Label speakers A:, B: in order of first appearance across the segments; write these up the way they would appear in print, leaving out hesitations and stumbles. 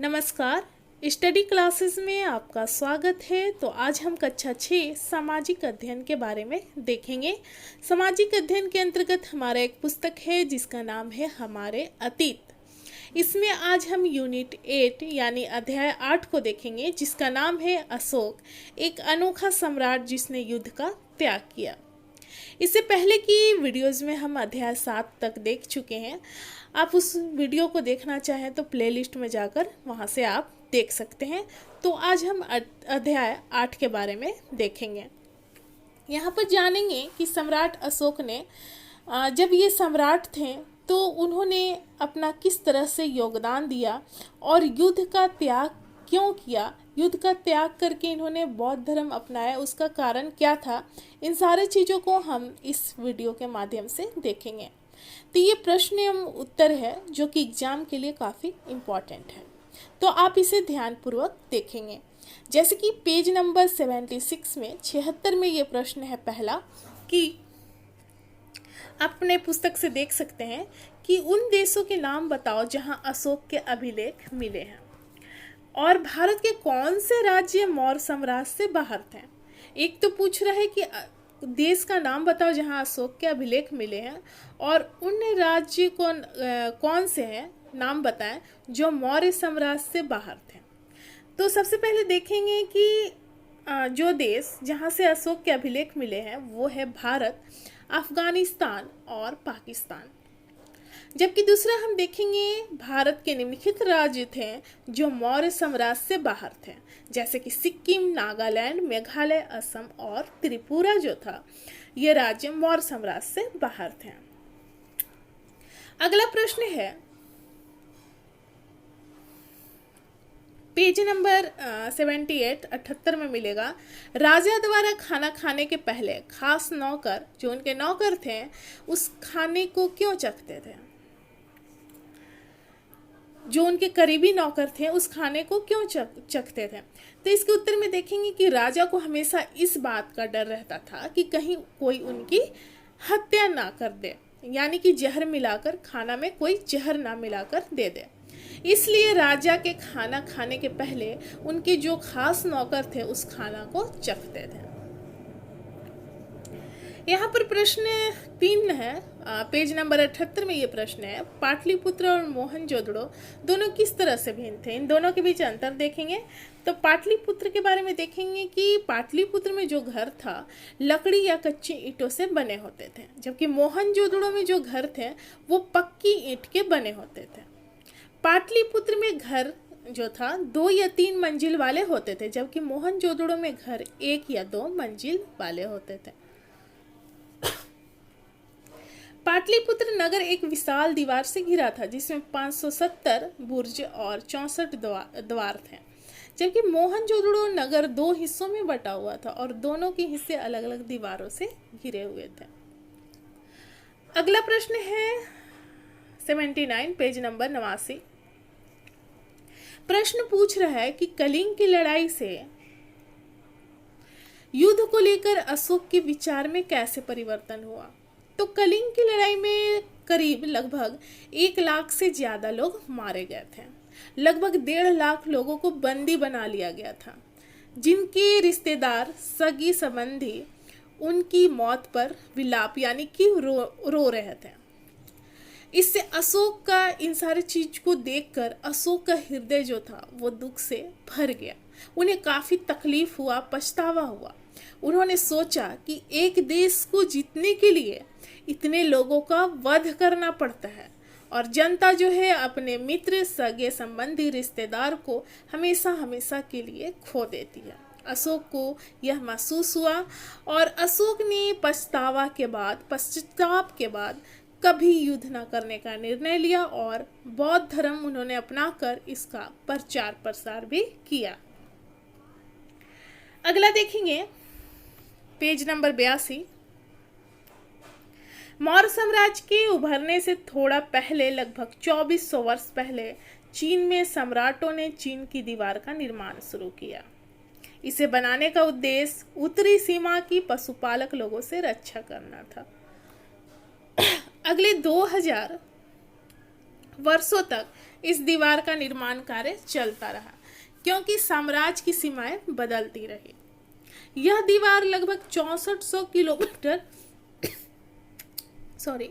A: नमस्कार। Study classes में आपका स्वागत है। तो आज हम कक्षा 6 सामाजिक अध्ययन के बारे में देखेंगे। सामाजिक अध्ययन के अंतर्गत हमारा एक पुस्तक है जिसका नाम है हमारे अतीत। इसमें आज हम यूनिट 8 यानी अध्याय 8 को देखेंगे जिसका नाम है अशोक, एक अनोखा सम्राट जिसने युद्ध का त्याग किया। इससे पहले की वीडियोज़ में हम अध्याय 7 तक देख चुके हैं। आप उस वीडियो को देखना चाहें तो प्लेलिस्ट में जाकर वहां से आप देख सकते हैं। तो आज हम अध्याय 8 के बारे में देखेंगे। यहाँ पर जानेंगे कि सम्राट अशोक ने जब ये सम्राट थे तो उन्होंने अपना किस तरह से योगदान दिया और युद्ध का त्याग क्यों किया, युद्ध का त्याग करके इन्होंने बौद्ध धर्म अपनाया, उसका कारण क्या था। इन सारे चीज़ों को हम इस वीडियो के माध्यम से देखेंगे। तो ये प्रश्न एवं उत्तर है जो कि एग्जाम के लिए काफ़ी इम्पॉर्टेंट है, तो आप इसे ध्यानपूर्वक देखेंगे। जैसे कि पेज नंबर 76 में 76 में ये प्रश्न है पहला कि आप अपने पुस्तक से देख सकते हैं कि उन देशों के नाम बताओ जहां अशोक के अभिलेख मिले हैं और भारत के कौन से राज्य मौर्य साम्राज्य से बाहर थे। एक तो पूछ रहा है कि देश का नाम बताओ जहां अशोक के अभिलेख मिले हैं और उन राज्य कौन से हैं, नाम बताएं जो मौर्य साम्राज्य से बाहर थे। तो सबसे पहले देखेंगे कि जो देश जहां से अशोक के अभिलेख मिले हैं वो है भारत, अफगानिस्तान और पाकिस्तान। जबकि दूसरा हम देखेंगे भारत के निम्नलिखित राज्य थे जो मौर्य साम्राज्य से बाहर थे, जैसे कि सिक्किम, नागालैंड, मेघालय, असम और त्रिपुरा जो था ये राज्य मौर्य साम्राज्य से बाहर थे। अगला प्रश्न है पेज नंबर 78 में मिलेगा। राजा द्वारा खाना खाने के पहले खास नौकर जो उनके नौकर थे उस खाने को क्यों चखते थे, जो उनके करीबी नौकर थे उस खाने को क्यों चखते थे। तो इसके उत्तर में देखेंगे कि राजा को हमेशा इस बात का डर रहता था कि कहीं कोई उनकी हत्या ना कर दे, यानी कि जहर मिलाकर खाना में कोई जहर ना मिलाकर दे दे। इसलिए राजा के खाना खाने के पहले उनके जो खास नौकर थे उस खाना को चखते थे। यहाँ पर प्रश्न 3 है, पेज नंबर 78 में ये प्रश्न है, पाटलिपुत्र और मोहनजोदड़ो दोनों किस तरह से भिन्न थे। इन दोनों के बीच अंतर देखेंगे। तो पाटलिपुत्र के बारे में देखेंगे कि पाटलिपुत्र में जो घर था लकड़ी या कच्ची ईंटों से बने होते थे, जबकि मोहनजोदड़ो में जो घर थे वो पक्की ईंट के बने होते थे। पाटलिपुत्र में घर जो था 2 या 3 मंजिल वाले होते थे, जबकि मोहनजोदड़ो में घर 1 या 2 मंजिल वाले होते थे। पाटलिपुत्र नगर एक विशाल दीवार से घिरा था जिसमें 570 बुर्ज और 64 द्वार थे, जबकि मोहनजोदड़ो नगर 2 हिस्सों में बटा हुआ था और दोनों के हिस्से अलग अलग दीवारों से घिरे हुए थे। अगला प्रश्न है 79 पेज नंबर 89। प्रश्न पूछ रहा है कि कलिंग की लड़ाई से युद्ध को लेकर अशोक के विचार में कैसे परिवर्तन हुआ। तो कलिंग की लड़ाई में करीब लगभग 1 लाख से ज्यादा लोग मारे गए थे। लगभग 1.5 लाख लोगों को बंदी बना लिया गया था, जिनके रिश्तेदार सगी संबंधी उनकी मौत पर विलाप यानी कि रो रहे थे। इससे अशोक का इन सारी चीज को देखकर अशोक का हृदय जो था वो दुख से भर गया। उन्हें काफी तकलीफ हुआ, पछतावा हुआ। उन्होंने सोचा कि एक देश को जीतने के लिए इतने लोगों का वध करना पड़ता है और जनता जो है अपने मित्र, सगे संबंधी, रिश्तेदार को हमेशा हमेशा के लिए खो देती है। अशोक को यह महसूस हुआ और अशोक ने पश्चाताप के बाद कभी युद्ध न करने का निर्णय लिया और बौद्ध धर्म उन्होंने अपनाकर इसका प्रचार प्रसार भी किया। अगला देखेंगे पेज नंबर 82। मौर्य साम्राज्य के उभरने से थोड़ा पहले, लगभग 2400 वर्ष पहले, चीन में सम्राटों ने चीन की दीवार का निर्माण शुरू किया। इसे बनाने का उद्देश्य उत्तरी सीमा की पशुपालक लोगों से रक्षा करना था। अगले 2000 वर्षों तक इस दीवार का निर्माण कार्य चलता रहा क्योंकि साम्राज्य की सीमाएं बदलती रही। यह दीवार लगभग 6400 किलोमीटर सॉरी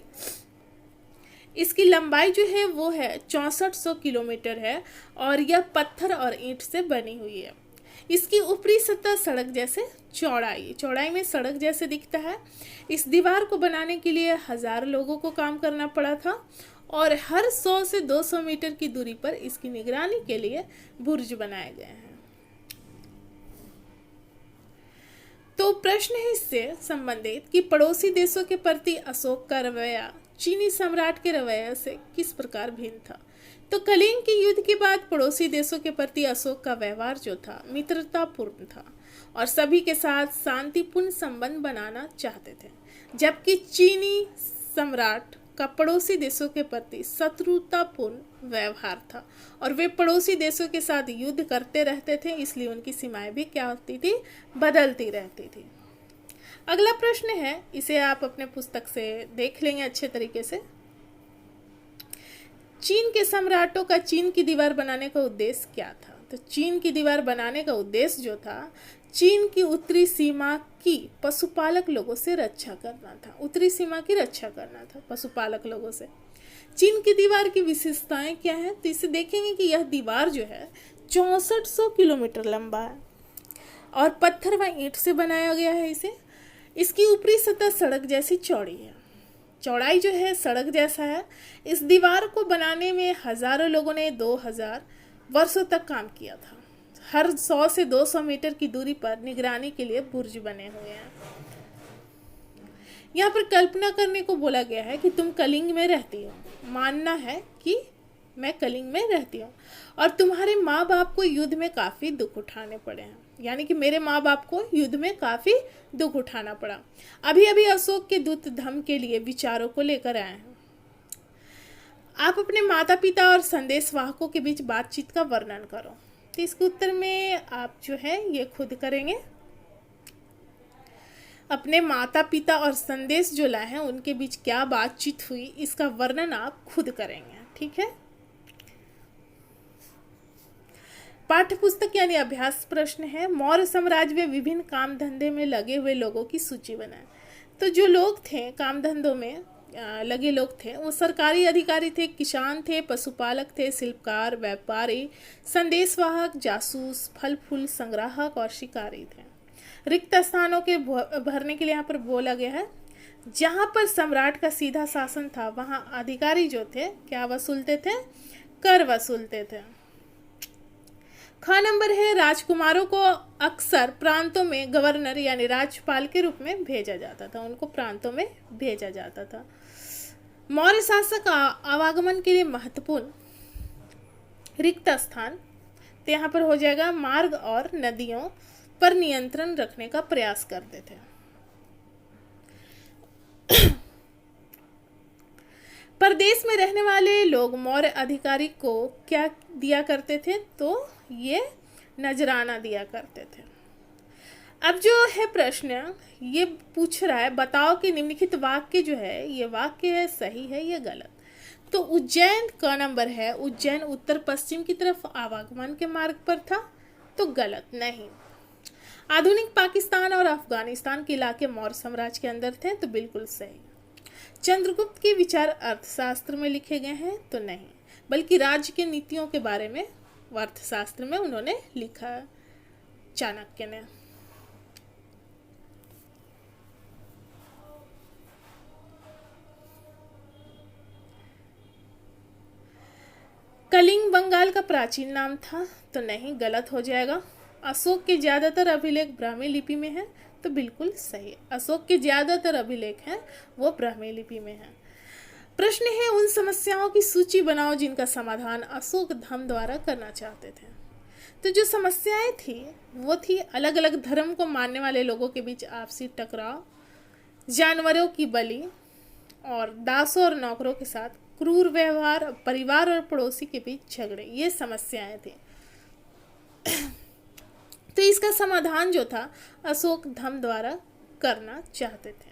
A: इसकी लंबाई जो है वो है 6400 किलोमीटर है और यह पत्थर और ईंट से बनी हुई है। इसकी ऊपरी सतह सड़क जैसे चौड़ाई में सड़क जैसे दिखता है। इस दीवार को बनाने के लिए 1000 लोगों को काम करना पड़ा था और हर 100 से 200 मीटर की दूरी पर इसकी निगरानी के लिए बुर्ज बनाए गए हैं। तो प्रश्न है इससे संबंधित कि पड़ोसी देशों के प्रति अशोक का रवैया चीनी सम्राट के रवैये से किस प्रकार भिन्न था। तो कलिंग के युद्ध के बाद पड़ोसी देशों के प्रति अशोक का व्यवहार जो था मित्रतापूर्ण था और सभी के साथ शांतिपूर्ण संबंध बनाना चाहते थे, जबकि चीनी सम्राट का पड़ोसी देशों के प्रति शत्रुतापूर्ण व्यवहार था और वे पड़ोसी देशों के साथ युद्ध करते रहते थे, इसलिए उनकी सीमाएं भी क्या होती थी, बदलती रहती थी। अगला प्रश्न है, इसे आप अपने पुस्तक से देख लेंगे अच्छे तरीके से। चीन के सम्राटों का चीन की दीवार बनाने का उद्देश्य क्या था। तो चीन की दीवार बनाने का उद्देश्य जो था, चीन की उत्तरी सीमा की पशुपालक लोगों से रक्षा करना था। उत्तरी सीमा की रक्षा करना था पशुपालक लोगों से। चीन की दीवार की विशेषताएं क्या है, तो इसे देखेंगे कि यह दीवार जो है 6400 किलोमीटर लंबा है और पत्थर व ईंट से बनाया गया है इसे। इसकी ऊपरी सतह सड़क जैसी चौड़ी है, चौड़ाई जो है सड़क जैसा है। इस दीवार को बनाने में हजारों लोगों ने 2000 वर्षों तक काम किया था। हर 100 से 200 मीटर की दूरी पर निगरानी के लिए बुर्ज बने हुए हैं। यहाँ पर कल्पना करने को बोला गया है कि तुम कलिंग में रहती हो। मानना है कि मैं कलिंग में रहती हूँ और तुम्हारे माँ बाप को युद्ध में काफ़ी दुख उठाने पड़े हैं, यानी कि मेरे माँ बाप को युद्ध में काफ़ी दुख उठाना पड़ा। अभी अभी अशोक के दूत धम्म के लिए विचारों को लेकर आए हैं। आप अपने माता पिता और संदेशवाहकों के बीच बातचीत का वर्णन करो। तो इसके उत्तर में आप जो है ये खुद करेंगे। अपने माता पिता और संदेश जो लाए हैं उनके बीच क्या बातचीत हुई, इसका वर्णन आप खुद करेंगे। ठीक है। पाठ्य पुस्तक यानी अभ्यास प्रश्न है, मौर्य साम्राज्य में विभिन्न काम धंधे में लगे हुए लोगों की सूची बनाएं। तो जो लोग थे काम धंधों में लगे लोग थे, वो सरकारी अधिकारी थे, किसान थे, पशुपालक थे, शिल्पकार, व्यापारी, संदेशवाहक, जासूस, फल फूल संग्राहक और शिकारी थे। रिक्त स्थानों के भरने के लिए यहाँ पर बोला गया है, जहाँ पर सम्राट का सीधा शासन था वहाँ अधिकारी जो थे क्या वसूलते थे, कर वसूलते थे। ख नंबर है, राजकुमारों को अक्सर प्रांतों में गवर्नर यानी राज्यपाल के रूप में भेजा जाता था, उनको प्रांतों में भेजा जाता था। मौर्य शासक आवागमन के लिए महत्वपूर्ण रिक्त स्थान, तो यहाँ पर हो जाएगा मार्ग और नदियों पर नियंत्रण रखने का प्रयास करते थे। प्रदेश में रहने वाले लोग मौर्य अधिकारी को क्या दिया करते थे, तो ये नजराना दिया करते थे। अब जो है प्रश्न ये पूछ रहा है, बताओ कि निम्नलिखित वाक्य जो है ये वाक्य है सही है या गलत। तो उज्जैन का नंबर है, उज्जैन उत्तर पश्चिम की तरफ आवागमन के मार्ग पर था, तो गलत नहीं। आधुनिक पाकिस्तान और अफगानिस्तान के इलाके मौर्य साम्राज्य के अंदर थे, तो बिल्कुल सही। चंद्रगुप्त के विचार अर्थशास्त्र में लिखे गए हैं, तो नहीं, बल्कि राज्य के नीतियों के बारे में अर्थशास्त्र में उन्होंने लिखा चाणक्य ने। कलिंग बंगाल का प्राचीन नाम था, तो नहीं, गलत हो जाएगा। अशोक के ज्यादातर अभिलेख ब्राह्मी लिपि में हैं, तो बिल्कुल सही। अशोक के ज्यादातर अभिलेख हैं वो ब्राह्मी लिपि में हैं। प्रश्न है, उन समस्याओं की सूची बनाओ जिनका समाधान अशोक धम्म द्वारा करना चाहते थे। तो जो समस्याएं थी वो थी अलग अलग धर्म को मानने वाले लोगों के बीच आपसी टकराव, जानवरों की बलि और दासों और नौकरों के साथ क्रूर व्यवहार, परिवार और पड़ोसी के बीच झगड़े, ये समस्याएं थी। तो इसका समाधान जो था अशोक धम्म द्वारा करना चाहते थे।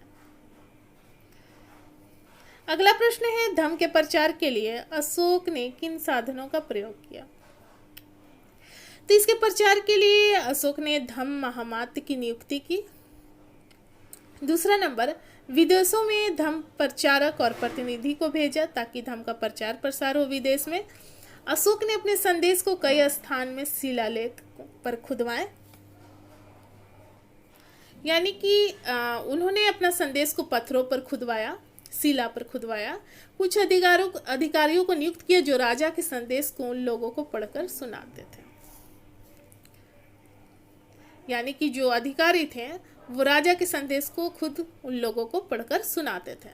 A: अगला प्रश्न है, धम्म के प्रचार के लिए अशोक ने किन साधनों का प्रयोग किया? तो इसके प्रचार के लिए अशोक ने धम्म महामात्य की नियुक्ति की। दूसरा नंबर, विदेशों में धम्म प्रचारक और प्रतिनिधि को भेजा ताकि धम्म का प्रचार प्रसार हो विदेश में। अशोक ने अपने संदेश को कई स्थान में शिलालेख पर खुदवाए, यानी कि उन्होंने अपना संदेश को पत्थरों पर खुदवाया, शिला पर खुदवाया। कुछ अधिकारियों को नियुक्त किया जो राजा के संदेश को उन लोगों को पढ़कर सुनाते थे, यानी कि जो अधिकारी थे वो राजा के संदेश को खुद उन लोगों को पढ़कर सुनाते थे।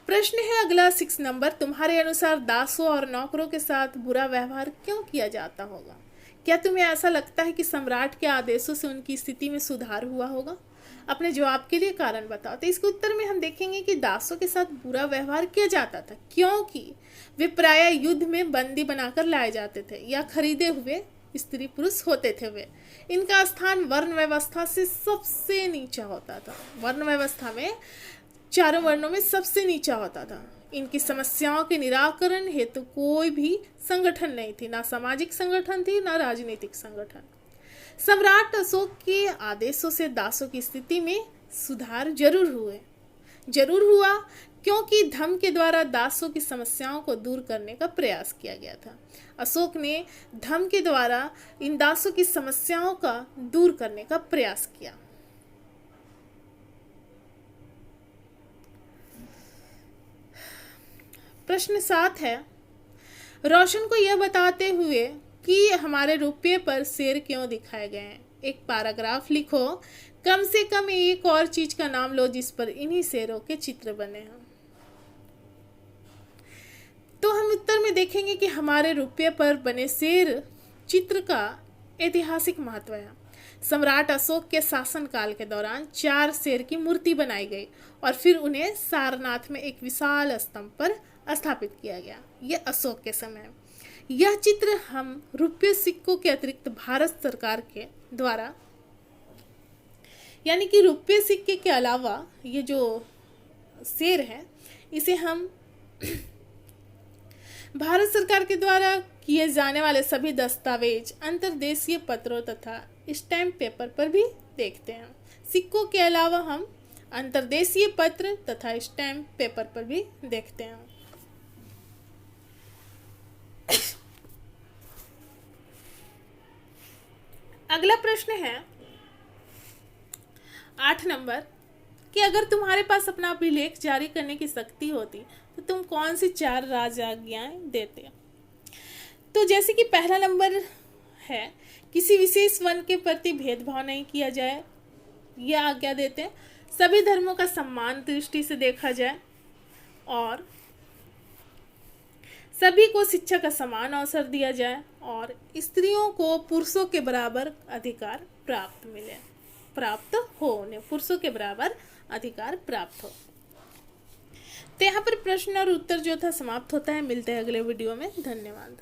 A: प्रश्न है अगला 6 नंबर, तुम्हारे अनुसार दासों और नौकरों के साथ बुरा व्यवहार क्यों किया जाता होगा? क्या तुम्हें ऐसा लगता है कि सम्राट के आदेशों से उनकी स्थिति में सुधार हुआ होगा? अपने जवाब के लिए कारण बताओ। तो इसके उत्तर में हम देखेंगे कि दासों के साथ बुरा व्यवहार किया जाता था क्योंकि वे प्रायः युद्ध में बंदी बनाकर लाए जाते थे या खरीदे हुए स्त्री पुरुष होते थे। वे इनका स्थान वर्ण व्यवस्था से सबसे नीचा होता था। वर्ण व्यवस्था में चारों वर्णों में सबसे नीचा होता था। इनकी समस्याओं के निराकरण हेतु कोई भी संगठन नहीं थी, ना सामाजिक संगठन थी ना राजनीतिक संगठन। सम्राट अशोक के आदेशों से दासों की स्थिति में सुधार जरूर हुआ क्योंकि धम्म के द्वारा दासों की समस्याओं को दूर करने का प्रयास किया गया था। अशोक ने धम्म के द्वारा इन दासों की समस्याओं का दूर करने का प्रयास किया। प्रश्न 7 है, रोशन को यह बताते हुए कि हमारे रुपये पर शेर क्यों दिखाए गए हैं, एक पैराग्राफ लिखो। कम से कम एक और चीज का नाम लो जिस पर इन्हीं शेरों के चित्र बने हैं। तो हम उत्तर में देखेंगे कि हमारे रुपये पर बने शेर चित्र का ऐतिहासिक महत्व है। सम्राट अशोक के शासनकाल के दौरान 4 शेर की मूर्ति बनाई गई और फिर उन्हें सारनाथ में एक विशाल स्तंभ पर स्थापित किया गया। यह अशोक के समय। यह चित्र हम रुपये सिक्कों के अतिरिक्त भारत सरकार के द्वारा, यानी कि रुपये सिक्के के अलावा ये जो शेर है इसे हम भारत सरकार के द्वारा किए जाने वाले सभी दस्तावेज, अंतर्देशीय पत्रों तथा स्टैम्प पेपर पर भी देखते हैं। सिक्कों के अलावा हम अंतर्देशीय पत्र तथा स्टैम्प पेपर पर भी देखते हैं। अगला प्रश्न है 8 नंबर कि अगर तुम्हारे पास अपना अभिलेख जारी करने की शक्ति होती तो तुम कौन सी 4 राजआज्ञाएं देते? तो जैसे कि पहला नंबर है, किसी विशेष वर्ण के प्रति भेदभाव नहीं किया जाए, यह आज्ञा देते हैं। सभी धर्मों का सम्मान दृष्टि से देखा जाए और सभी को शिक्षा का समान अवसर दिया जाए और स्त्रियों को पुरुषों के बराबर अधिकार प्राप्त हो, उन्हें पुरुषों के बराबर अधिकार प्राप्त हो। तो यहाँ पर प्रश्न और उत्तर जो था समाप्त होता है। मिलते हैं अगले वीडियो में। धन्यवाद।